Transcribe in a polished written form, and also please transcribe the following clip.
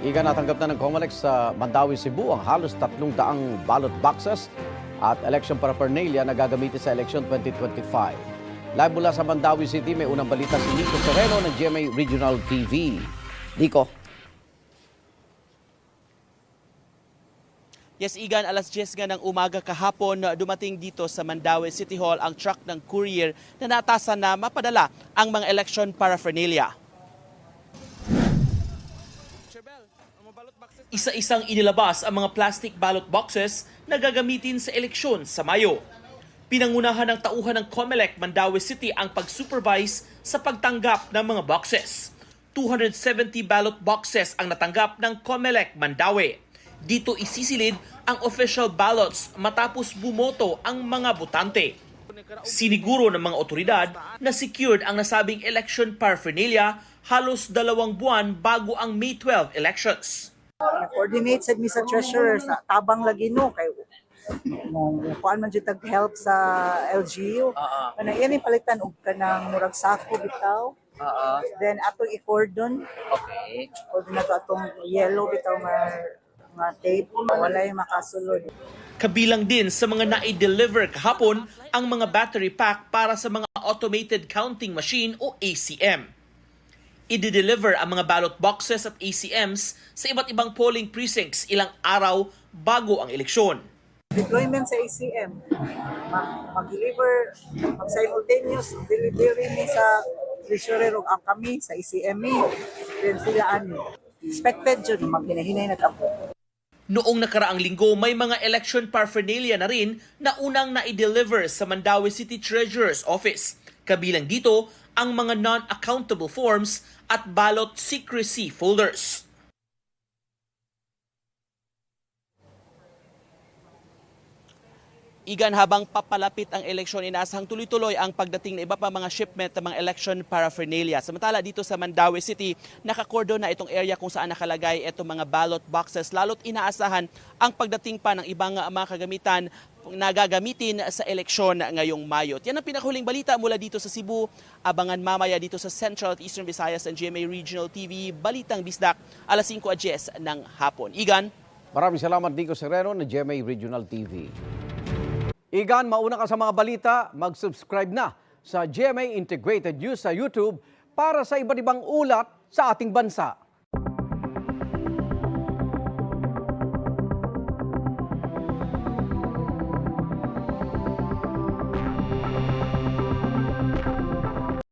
Iga, natanggap na ng COMELEC sa Mandawi, Cebu ang halos 300 ballot boxes at election paraphernalia na gagamitin sa election 2025. Live mula sa Mandawi City, may unang balita si Nico Sereno ng GMA Regional TV. Nico. Yes, Igan, alas 10 nga ng umaga kahapon, dumating dito sa Mandawi City Hall ang truck ng courier na naatasan na mapadala ang mga election paraphernalia. Isa-isang inilabas ang mga plastic ballot boxes na gagamitin sa eleksyon sa Mayo. Pinangunahan ng tauhan ng COMELEC Mandawi City ang pag-supervise sa pagtanggap ng mga boxes. 270 ballot boxes ang natanggap ng COMELEC Mandawi. Dito isisilid ang official ballots matapos bumoto ang mga botante. Siniguro ng mga otoridad na secured ang nasabing election paraphernalia halos 2 buwan bago ang May 12 elections. Coordinate sa sa treasurer sa tabang lagi no kay mo kuan man jud tag-help sa LGU. Kana yan palitan og kanang murag sako bitaw. Then ato i-cordon. Okay. Cordon na to atong yellow bitaw nga tape walay makasulod. Kabilang din sa mga na-deliver kahapon ang mga battery pack para sa mga automated counting machine o ACM. I-deliver ang mga ballot boxes at ACMs sa iba't ibang polling precincts ilang araw bago ang eleksyon. Deployment sa ACM, mag-deliver, mag-simultaneous delivery ni sa treasurer ug ang kami sa ACM then sila expected jud maghinahinay na tapo. Noong nakaraang linggo, may mga election paraphernalia na rin na unang na-deliver sa Mandawi City Treasurer's Office. Kabilang dito ang mga non-accountable forms at ballot secrecy folders. Igan, habang papalapit ang eleksyon, inaasahang tuloy-tuloy ang pagdating ng iba pa mga shipment ng mga election paraphernalia. Samantala dito sa Mandawi City, nakakordon na itong area kung saan nakalagay itong mga ballot boxes. Lalo't inaasahan ang pagdating pa ng ibang mga kagamitan na gagamitin sa eleksyon ngayong Mayo. Yan ang pinakahuling balita mula dito sa Cebu. Abangan mamaya dito sa Central at Eastern Visayas ng GMA Regional TV. Balitang Bisdak, alas 5:10 ng hapon. Igan? Maraming salamat, Nico Sereno ng GMA Regional TV. Igan, mauna ka sa mga balita, mag-subscribe na sa GMA Integrated News sa YouTube para sa iba't ibang ulat sa ating bansa.